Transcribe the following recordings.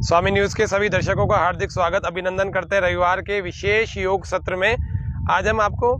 स्वामी news के सभी दर्शकों का हार्दिक स्वागत अभिनंदन करते हैं रविवार के विशेष योग सत्र में। आज हम आपको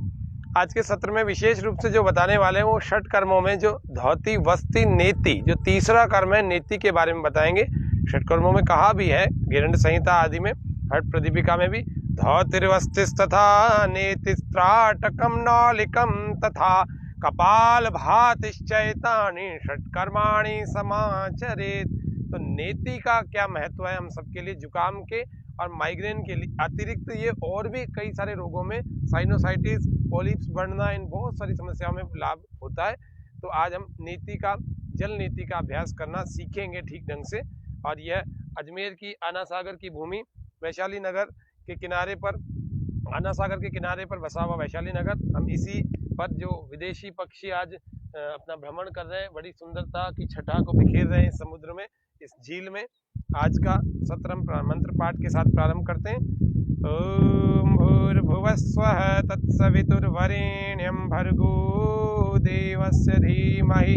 आज के सत्र में विशेष रूप से जो बताने वाले हैं वो षट कर्मों में जो धौति वस्ति नेति जो तीसरा कर्म है नेति के बारे में बताएंगे। षट कर्मों में कहा भी है गिरण्य संहिता आदि में, हठ प्रदीपिका में भी धौतिर्वस्तिस्तथा नेतिस्त्राटकम नौलिकम तथा कपाल भातिश्चैतानि षट कर्माणि समाचरेत्। तो नेति का क्या महत्व है हम सबके लिए, जुकाम के और माइग्रेन के लिए अतिरिक्त ये और भी कई सारे रोगों में साइनोसाइटिस, पॉलिप्स बढ़ना, इन बहुत सारी समस्याओं में लाभ होता है। तो आज हम नेति का जल नेति का अभ्यास करना सीखेंगे ठीक ढंग से। और यह अजमेर की आना सागर की भूमि, वैशाली नगर के किनारे पर, आना सागर के किनारे पर बसा हुआ वैशाली नगर, हम इसी पर जो विदेशी पक्षी आज अपना भ्रमण कर रहे हैं, बड़ी सुंदरता की छटा को बिखेर रहे हैं समुद्र में, इस झील में। आज का सत्र हम मंत्र पाठ के साथ प्रारंभ करते हैं। ओम भूर्भुवस्वः तत्सवितुर्वरेण्यं भर्गो देवस्य धीमहि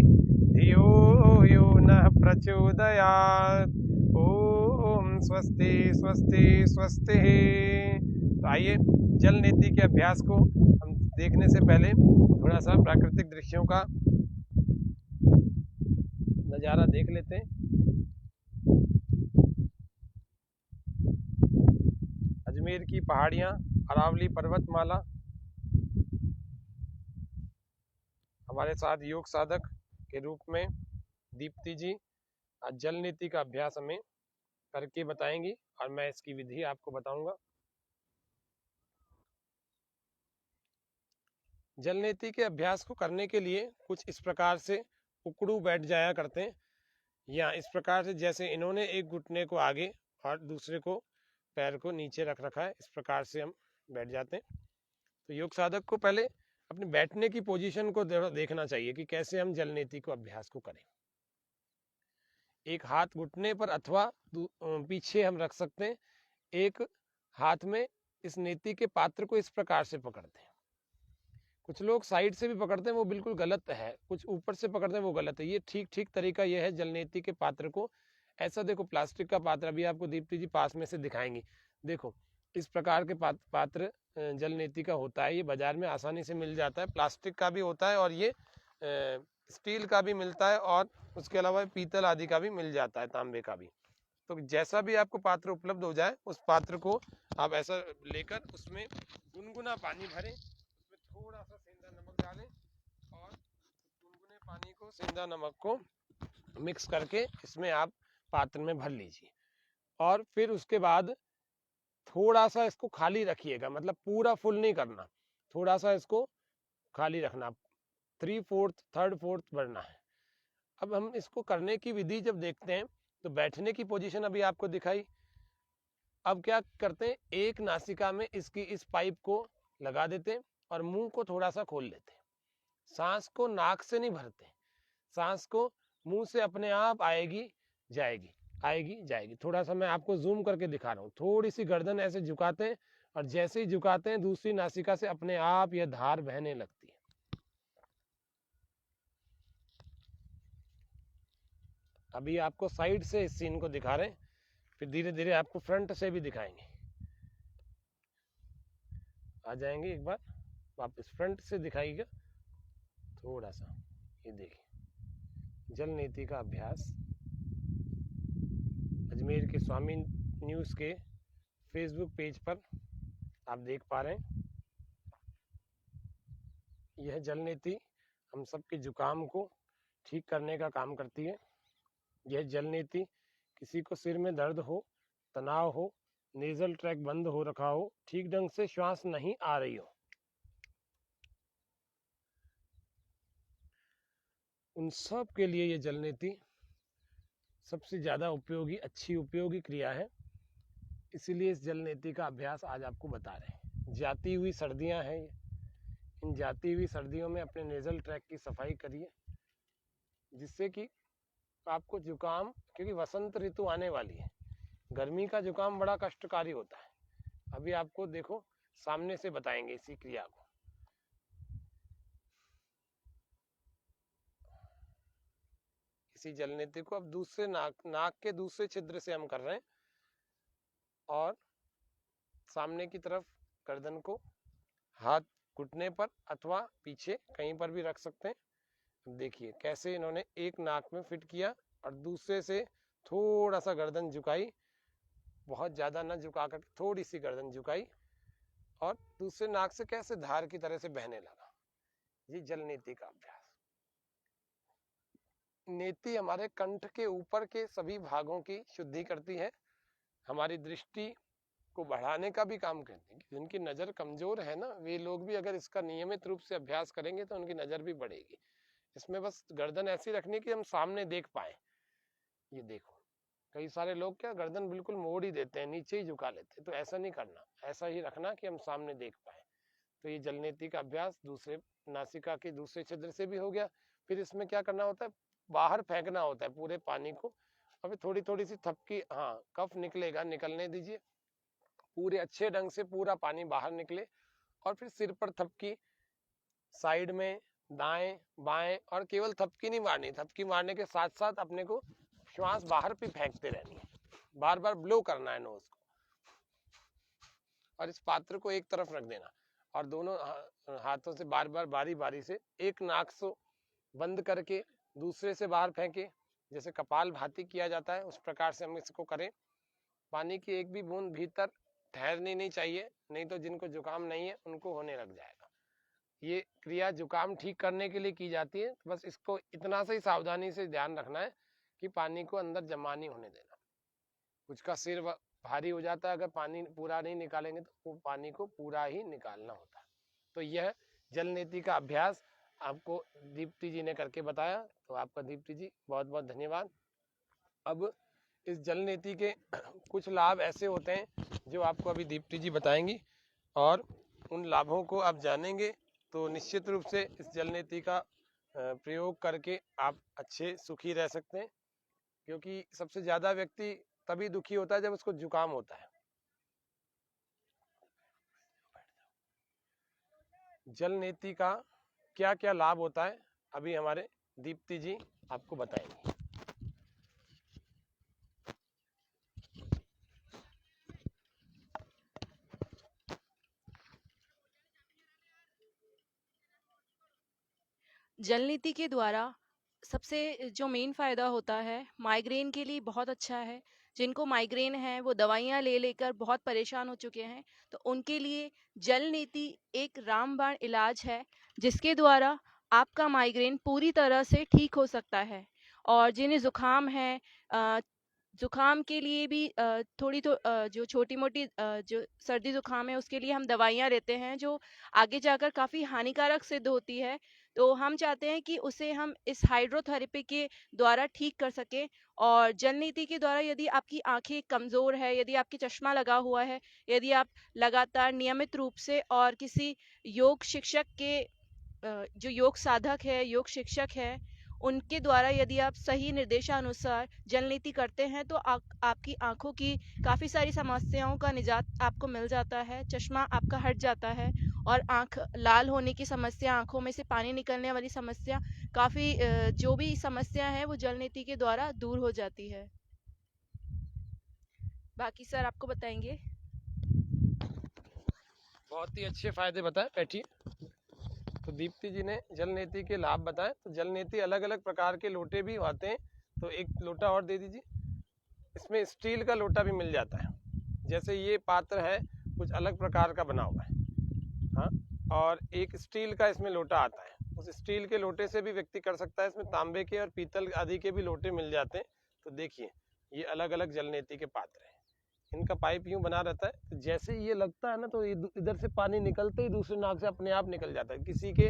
धियो यो नः प्रचोदयात्। ओम स्वस्ति स्वस्ति स्वस्ति। तो आइए जल नीति के अभ्यास को हम देखने से पहले थोड़ा सा प्राकृतिक दृश्यों का नज़ारा देख लेते हैं। अजमेर की पहाड़ियाँ, अरावली पर्वतमाला, हमारे साथ योग साधक के रूप में दीप्ति जी आज जल नीति का अभ्यास हमें करके बताएंगी और मैं इसकी विधि आपको बताऊंगा। जल नीति के अभ्यास को करने के लिए कुछ इस प्रकार से उकड़ू बैठ जाया करते हैं, या इस प्रकार से जैसे इन्होंने एक घुटने को आगे और दूसरे को पैर को नीचे रख रखा है, इस प्रकार से हम बैठ जाते हैं। तो योग साधक को पहले अपने बैठने की पोजीशन को देखना चाहिए कि कैसे हम जल नीति को अभ्यास को करें। एक हाथ घुटने पर अथवा पीछे हम रख सकते हैं, एक हाथ में इस नीति के पात्र को इस प्रकार से पकड़ते हैं। कुछ लोग साइड से भी पकड़ते हैं, वो बिल्कुल गलत है। कुछ ऊपर से पकड़ते हैं, वो गलत है। ये ठीक तरीका ये है जल नीति के पात्र को ऐसा, देखो प्लास्टिक का पात्र, अभी आपको दीप्ति जी पास में से दिखाएंगी। देखो इस प्रकार के पात्र जल नीति का होता है, ये बाजार में आसानी से मिल जाता है। प्लास्टिक का भी होता है और ये स्टील का भी मिलता है, और उसके अलावा पीतल आदि का भी मिल जाता है, तांबे का भी। तो जैसा भी आपको पात्र उपलब्ध हो जाए, उस पात्र को आप ऐसा लेकर उसमें गुनगुना पानी भरें, उसमें थोड़ा सा सेंधा नमक डालें और गुनगुने पानी को सेंधा नमक को मिक्स करके इसमें आप पात्र में भर लीजिए। और फिर उसके बाद थोड़ा सा इसको खाली रखिएगा, मतलब पूरा फुल नहीं करना, थोड़ा सा इसको खाली रखना, 3/4 3/4 भरना है। अब हम इसको करने की विधि जब देखते हैं तो बैठने की पोजीशन अभी आपको दिखाई। अब क्या करते हैं, एक नासिका में इसकी इस पाइप को लगा देते हैं और मुंह को थोड़ा सा खोल लेते हैं। सांस को नाक से नहीं भरते, सांस को मुंह से अपने आप आएगी जाएगी, आएगी जाएगी। थोड़ा सा मैं आपको जूम करके दिखा रहा हूँ। थोड़ी सी गर्दन ऐसे झुकाते हैं और जैसे ही झुकाते हैं दूसरी नासिका से अपने आप यह धार बहने लगती है। अभी आपको साइड से इस सीन को दिखा रहे हैं, फिर धीरे धीरे आपको फ्रंट से भी दिखाएंगे। आ जाएंगे एक बार वापस, फ्रंट से दिखाइएगा थोड़ा सा। ये देखिए जल नीति का अभ्यास अजमेर के स्वामी न्यूज़ के फेसबुक पेज पर आप देख पा रहे हैं। यह जल नीति हम सबके जुकाम को ठीक करने का काम करती है। यह जल नीति किसी को सिर में दर्द हो, तनाव हो, नेजल ट्रैक बंद हो रखा हो, ठीक ढंग से श्वास नहीं आ रही हो, उन सब के लिए ये जल नीति सबसे ज़्यादा उपयोगी, अच्छी उपयोगी क्रिया है। इसीलिए इस जल नीति का अभ्यास आज आपको बता रहे हैं। जाती हुई सर्दियां हैं, इन जाती हुई सर्दियों में अपने नेजल ट्रैक की सफाई करिए, जिससे कि आपको जुकाम, क्योंकि वसंत ऋतु आने वाली है, गर्मी का जुकाम बड़ा कष्टकारी होता है। अभी आपको देखो सामने से बताएंगे इसी क्रिया को। इसी जल नीति को अब दूसरे नाक के दूसरे छिद्र से हम कर रहे हैं। और सामने की तरफ गर्दन को हाथ घुटने पर अथवा पीछे कहीं पर भी रख सकते हैं। देखिए कैसे इन्होंने एक नाक में फिट किया और दूसरे से थोड़ा सा गर्दन झुकाई, बहुत ज्यादा ना झुका कर थोड़ी सी गर्दन झुकाई और दूसरे नाक से कैसे धार की तरह से बहने लगा। ये जल नेति का अभ्यास। नेति हमारे कंठ के ऊपर के सभी भागों की शुद्धि करती है, हमारी दृष्टि को बढ़ाने का भी काम करती है। जिनकी नजर कमजोर है ना, वे लोग भी अगर इसका नियमित रूप से अभ्यास करेंगे तो उनकी नजर भी बढ़ेगी। इसमें बस गर्दन ऐसी रखनी कि हम सामने देख पाए। ये देखो कई सारे लोग क्या गर्दन बिल्कुल मोड़ ही देते हैं, नीचे ही झुका लेते हैं, तो ऐसा नहीं करना, ऐसा ही रखना कि हम सामने देख पाए। तो ये जल नेति का अभ्यास दूसरे नासिका के दूसरे छिद्र से भी हो गया। फिर इसमें क्या करना होता है, बाहर फेंकना होता है पूरे पानी को। अभी थोड़ी थोड़ी सी थपकी, हाँ कफ निकलेगा, निकलने दीजिए, पूरे अच्छे ढंग से पूरा पानी बाहर निकले। और फिर सिर पर थपकी, साइड में दाएं बाएं, और केवल थपकी नहीं मारनी, थपकी मारने के साथ साथ अपने को श्वास बाहर भी फेंकते रहनी है, बार बार ब्लो करना है नोज को। और इस पात्र को एक तरफ रख देना और दोनों हाथों से बार बार बारी बारी से एक नाक से बंद करके दूसरे से बाहर फेंके, जैसे कपाल भाती किया जाता है उस प्रकार से हम इसको करें। पानी की एक भी बूंद भीतर ठहरनी नहीं चाहिए, नहीं तो जिनको जुकाम नहीं है उनको होने लग जाएगा। ये क्रिया जुकाम ठीक करने के लिए की जाती है, बस इसको इतना से ही सावधानी से ध्यान रखना है कि पानी को अंदर जमा नहीं होने देना। कुछ का सिर भारी हो जाता है, अगर पानी पूरा नहीं निकालेंगे तो वो पानी को पूरा ही निकालना होता है। तो यह जल नेति का अभ्यास आपको दीप्ति जी ने करके बताया, तो आपका दीप्ति जी बहुत बहुत धन्यवाद। अब इस जल नेति के कुछ लाभ ऐसे होते हैं जो आपको अभी दीप्ति जी बताएंगी, और उन लाभों को आप जानेंगे तो निश्चित रूप से इस जल नेति का प्रयोग करके आप अच्छे सुखी रह सकते हैं। क्योंकि सबसे ज्यादा व्यक्ति तभी दुखी होता है जब उसको जुकाम होता है। जल नेति का क्या क्या लाभ होता है अभी हमारे दीप्ति जी आपको बताएंगे। जल नीति के द्वारा सबसे जो मेन फायदा होता है, माइग्रेन के लिए बहुत अच्छा है। जिनको माइग्रेन है वो दवाइयाँ ले लेकर बहुत परेशान हो चुके हैं, तो उनके लिए जल नीति एक रामबाण इलाज है, जिसके द्वारा आपका माइग्रेन पूरी तरह से ठीक हो सकता है। और जिन्हें जुकाम है, जुकाम के लिए भी थोड़ी तो जो छोटी मोटी जो सर्दी जुकाम है उसके लिए हम दवाइयाँ लेते हैं, जो आगे जाकर काफ़ी हानिकारक सिद्ध होती है। तो हम चाहते हैं कि उसे हम इस हाइड्रोथेरेपी के द्वारा ठीक कर सकें। और जल नीति के द्वारा यदि आपकी आंखें कमज़ोर है, यदि आपकी चश्मा लगा हुआ है, यदि आप लगातार नियमित रूप से और किसी योग शिक्षक के जो योग साधक है, योग शिक्षक है, उनके द्वारा यदि आप सही निर्देशानुसार जल नीति करते हैं तो आपकी आंखों की काफ़ी सारी समस्याओं का निजात आपको मिल जाता है, चश्मा आपका हट जाता है और आंख लाल होने की समस्या, आंखों में से पानी निकलने वाली समस्या, काफ़ी जो भी समस्या है वो जल नीति के द्वारा दूर हो जाती है। बाकी सर आपको बताएंगे। बहुत ही अच्छे फायदे बताए, बैठिए। तो दीप्ति जी ने जल नेति के लाभ बताए। तो जल नेति अलग अलग प्रकार के लोटे भी आते हैं, तो एक लोटा और दे दीजिए। इसमें स्टील का लोटा भी मिल जाता है, जैसे ये पात्र है कुछ अलग प्रकार का बना हुआ है, हाँ, और एक स्टील का इसमें लोटा आता है। उस स्टील के लोटे से भी व्यक्ति कर सकता है। इसमें तांबे के और पीतल आदि के भी लोटे मिल जाते हैं। तो देखिए ये अलग अलग जल नेति के पात्र हैं, इनका पाइप यूं बना रहता है, तो जैसे ये लगता है ना तो इधर से पानी निकलते ही दूसरे नाक से अपने आप निकल जाता है। किसी के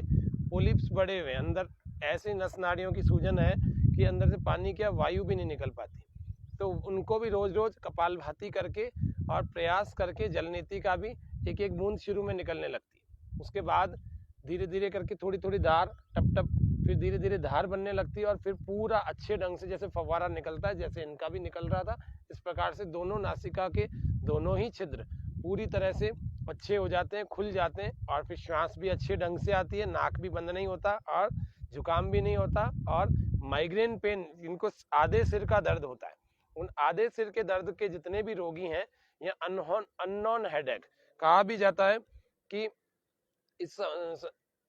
पोलिप्स बढ़े हुए अंदर, ऐसी नस नाड़ियों की सूजन है कि अंदर से पानी क्या वायु भी नहीं निकल पाती, तो उनको भी रोज रोज कपालभाति करके और प्रयास करके जल नेति का भी एक एक बूंद शुरू में निकलने लगती है। उसके बाद धीरे धीरे करके थोड़ी थोड़ी धार टप टप, फिर धीरे धीरे धार बनने लगती है, और फिर पूरा अच्छे ढंग से जैसे फव्वारा निकलता है, जैसे इनका भी निकल रहा था, इस प्रकार से दोनों नासिका के दोनों ही छिद्र पूरी तरह से अच्छे हो जाते हैं, खुल जाते हैं, और फिर श्वास भी अच्छे ढंग से आती है, नाक भी बंद नहीं होता और जुकाम भी नहीं होता। और माइग्रेन पेन, जिनको आधे सिर का दर्द होता है, उन आधे सिर के दर्द के जितने भी रोगी हैं, या अननोन हेडेक कहा भी जाता है कि इस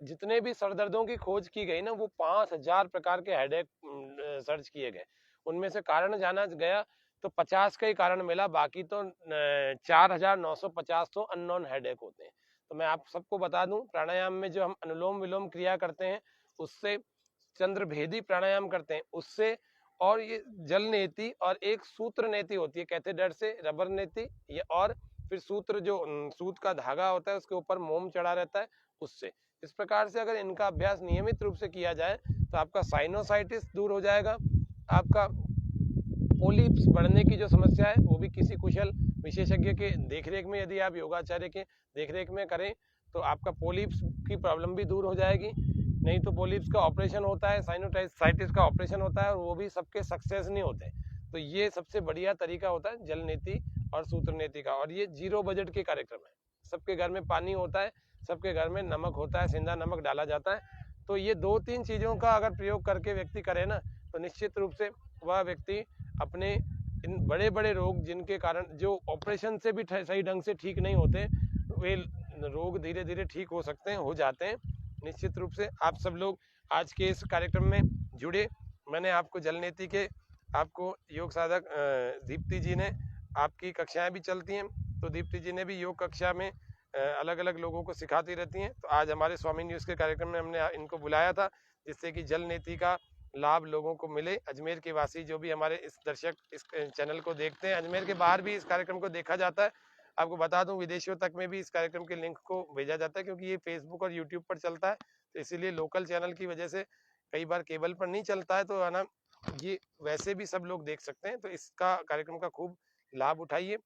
जितने भी सर दर्दों की खोज की गई ना, वो 5000 प्रकार के हेडेक सर्च किए गए, उनमें से कारण जाना गया तो 50 का ही कारण मिला, बाकी तो 4950 तो अननोन हेडेक होते हैं। तो मैं आप सबको बता दूं, प्राणायाम में जो हम अनुलोम विलोम क्रिया करते हैं, उससे चंद्रभेदी प्राणायाम करते हैं उससे, और ये जल नेति और एक सूत्र नेति होती है कैथेडर से, रबर नेति, ये और फिर सूत्र जो सूत का धागा होता है उसके ऊपर मोम चढ़ा रहता है उससे। इस प्रकार से अगर इनका अभ्यास नियमित रूप से किया जाए तो आपका साइनोसाइटिस दूर हो जाएगा, आपका पोलिप्स बढ़ने की जो समस्या है वो भी किसी कुशल विशेषज्ञ के देखरेख में, यदि आप योगाचार्य के देखरेख में करें तो आपका पोलिप्स की प्रॉब्लम भी दूर हो जाएगी। नहीं तो पोलिप्स का ऑपरेशन होता है, साइनोसाइटिस का ऑपरेशन होता है, और वो भी सबके सक्सेस नहीं होते। तो ये सबसे बढ़िया तरीका होता है जल नीति और सूत्र नीति का, और ये 0 बजट के कार्यक्रम है। सबके घर में पानी होता है, सबके घर में नमक होता है, सेंधा नमक डाला जाता है। तो ये 2-3 चीज़ों का अगर प्रयोग करके व्यक्ति करे ना, तो निश्चित रूप से वह व्यक्ति अपने इन बड़े बड़े रोग, जिनके कारण जो ऑपरेशन से भी सही ढंग से ठीक नहीं होते, वे रोग धीरे धीरे ठीक हो सकते हैं, हो जाते हैं। निश्चित रूप से आप सब लोग आज के इस कार्यक्रम में जुड़े। मैंने आपको जल नीति के, आपको योग साधक दीप्ति जी ने, आपकी कक्षाएं भी चलती हैं, तो दीप्ति जी ने भी योग कक्षा में अलग अलग लोगों को सिखाती रहती हैं। तो आज हमारे स्वामी न्यूज़ के कार्यक्रम में हमने इनको बुलाया था, जिससे कि जल नीति का लाभ लोगों को मिले। अजमेर के वासी जो भी हमारे इस दर्शक इस चैनल को देखते हैं, अजमेर के बाहर भी इस कार्यक्रम को देखा जाता है। आपको बता दूं, विदेशियों तक में भी इस कार्यक्रम के लिंक को भेजा जाता है, क्योंकि ये फेसबुक और यूट्यूब पर चलता है, तो इसीलिए लोकल चैनल की वजह से कई बार केबल पर नहीं चलता है, तो है ना, ये वैसे भी सब लोग देख सकते हैं। तो इसका कार्यक्रम का खूब लाभ उठाइए,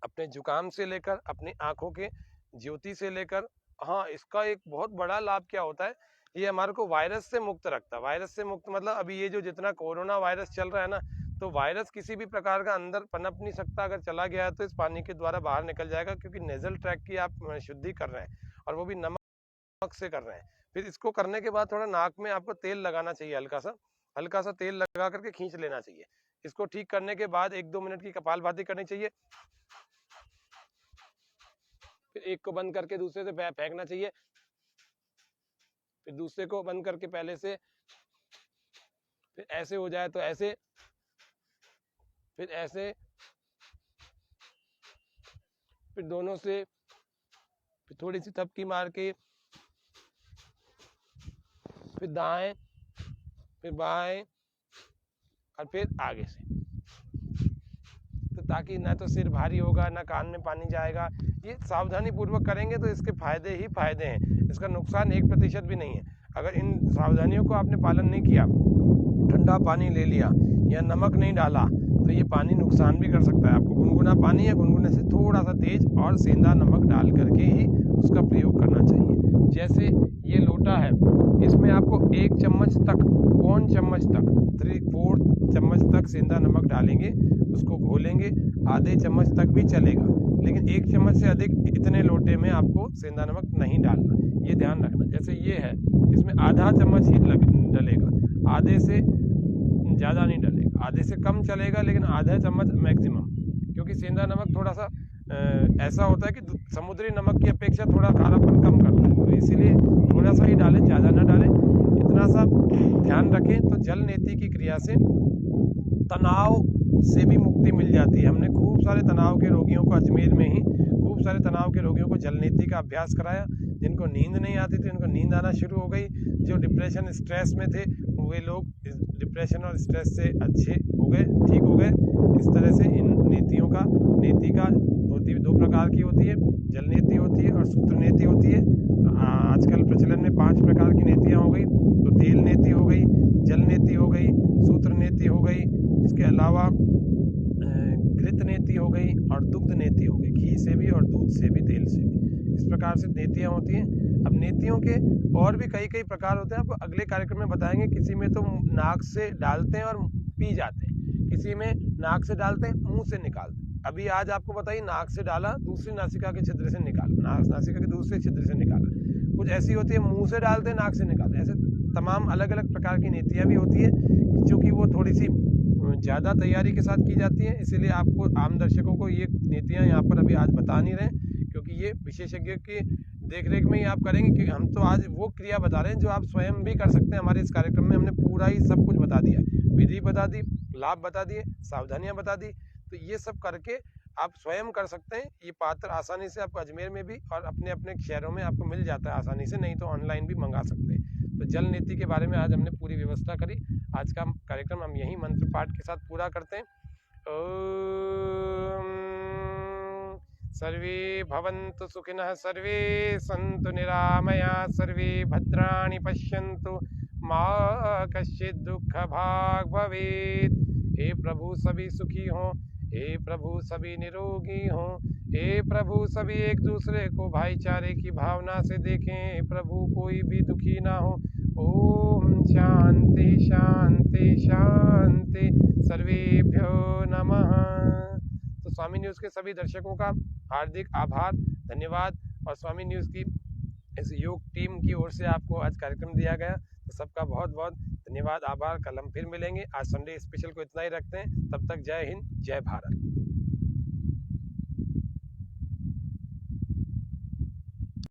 अपने जुकाम से लेकर अपनी आंखों के ज्योति से लेकर। हाँ, इसका एक बहुत बड़ा लाभ क्या होता है, ये हमारे को वायरस से मुक्त रखता है। वायरस से मुक्त मतलब अभी ये जो जितना कोरोना वायरस चल रहा है ना, तो वायरस किसी भी प्रकार का अंदर पनप नहीं सकता। अगर चला गया है तो इस पानी के द्वारा बाहर निकल जाएगा, क्योंकि नेजल ट्रैक की आप शुद्धि कर रहे हैं, और वो भी नमक से कर रहे हैं। फिर इसको करने के बाद थोड़ा नाक में आपको तेल लगाना चाहिए, हल्का सा तेल लगा करके खींच लेना चाहिए। इसको ठीक करने के बाद 1-2 मिनट की कपालभाति करनी चाहिए। फिर एक को बंद करके दूसरे से फेंकना चाहिए, फिर दूसरे को बंद करके पहले से, फिर ऐसे हो जाए तो ऐसे, फिर ऐसे, फिर दोनों से, फिर थोड़ी सी थपकी मार के, फिर दाएं, फिर बाएं, और फिर आगे से। तो ताकि ना तो सिर भारी होगा, ना कान में पानी जाएगा। ये सावधानी पूर्वक करेंगे तो इसके फायदे ही फायदे हैं, इसका नुकसान 1% भी नहीं है। अगर इन सावधानियों को आपने पालन नहीं किया, ठंडा पानी ले लिया या नमक नहीं डाला, तो ये पानी नुकसान भी कर सकता है आपको। गुनगुना पानी या गुनगुने से थोड़ा सा तेज और सेंधा नमक डाल करके ही उसका प्रयोग करना चाहिए। जैसे ये लोटा है, इसमें आपको 1 चम्मच तक, 1 चम्मच तक, 3/4 चम्मच तक सेंधा नमक डालेंगे, उसको घोलेंगे। आधे चम्मच तक भी चलेगा, लेकिन 1 चम्मच से अधिक इतने लोटे में आपको सेंधा नमक नहीं डालना, ये ध्यान रखना। जैसे ये है, इसमें आधा चम्मच ही डलेगा, आधे से ज़्यादा नहीं डलेगा, आधे से कम चलेगा, लेकिन आधा चम्मच मैक्सिमम। क्योंकि सेंधा नमक थोड़ा सा ऐसा होता है कि समुद्री नमक की अपेक्षा थोड़ा खारापन कम करता है, तो इसीलिए थोड़ा सा ही डालें, ज़्यादा ना डालें। इतना सा ध्यान रखें तो जल नेति की क्रिया से तनाव से भी मुक्ति मिल जाती है। हमने खूब सारे तनाव के रोगियों को, अजमेर में ही खूब सारे तनाव के रोगियों को जल नीति का अभ्यास कराया। जिनको नींद नहीं आती थी, उनको नींद आना शुरू हो गई। जो डिप्रेशन स्ट्रेस में थे, वे लोग डिप्रेशन और स्ट्रेस से अच्छे हो गए, ठीक हो गए। इस तरह से इन नीतियों का, नीति का 2 प्रकार की होती है, जल नीति होती है और सूत्र नीति होती है। आजकल प्रचलन में 5 प्रकार की नीतियाँ हो गई, तो तेल नीति हो गई, जल नीति हो गई, सूत्र नीति हो गई, इसके अलावा घृत नीति हो गई और दुग्ध नीति हो गई, घी से भी और दूध से भी, तेल से भी। इस प्रकार से नीतियाँ होती हैं। अब नीतियों के और भी कई प्रकार होते हैं, आपको अगले कार्यक्रम में बताएंगे। किसी में तो नाक से डालते हैं और पी जाते हैं, किसी में नाक से डालते हैं, मुंह से निकालते हैं। अभी आज आपको बताइए, नाक से डाला, दूसरी नासिका के छिद्र से निकाला, नासिका के दूसरे छिद्र से निकाला। कुछ ऐसी होती है मुंह से डालते हैं, नाक से निकालते हैं। ऐसे तमाम अलग अलग प्रकार की नीतियाँ भी होती है, जो कि वो थोड़ी सी ज़्यादा तैयारी के साथ की जाती है, इसीलिए आपको आम दर्शकों को ये नीतियाँ यहाँ पर अभी आज बता नहीं रहे, क्योंकि ये विशेषज्ञ की देखरेख में ही आप करेंगे। कि हम तो आज वो क्रिया बता रहे हैं जो आप स्वयं भी कर सकते हैं। हमारे इस कार्यक्रम में हमने पूरा ही सब कुछ बता दिया, विधि बता दी, लाभ बता दिए, सावधानियां बता दी। तो ये सब करके आप स्वयं कर सकते हैं। ये पात्र आसानी से आपको अजमेर में भी और अपने अपने शहरों में आपको मिल जाता है आसानी से, नहीं तो ऑनलाइन भी मंगा सकते हैं। तो जल नीति के बारे में आज हमने पूरी व्यवस्था करी। आज का कार्यक्रम हम यही मंत्र पाठ के साथ पूरा करते हैं। ओम सर्वे भवन्तु सुखिनः, सर्वे सन्तु निरामया, सर्वे भद्राणि पश्यन्तु, मा कश्चित् दुःखभाग् भवेत्। हे प्रभु सभी सुखी हों, हे प्रभु सभी निरोगी हों, हे प्रभु सभी एक दूसरे को भाईचारे की भावना से देखें, प्रभु कोई भी दुखी ना हो। ओम शांति शांति शांति, सर्वेभ्यो नमः। तो स्वामी न्यूज़ के सभी दर्शकों का हार्दिक आभार, धन्यवाद। और स्वामी न्यूज़ की इस योग टीम की ओर से आपको आज कार्यक्रम दिया गया, तो सबका बहुत बहुत धन्यवाद, आभार। कल हम फिर मिलेंगे। आज संडे स्पेशल को इतना ही रखते हैं। तब तक जय हिंद, जय भारत।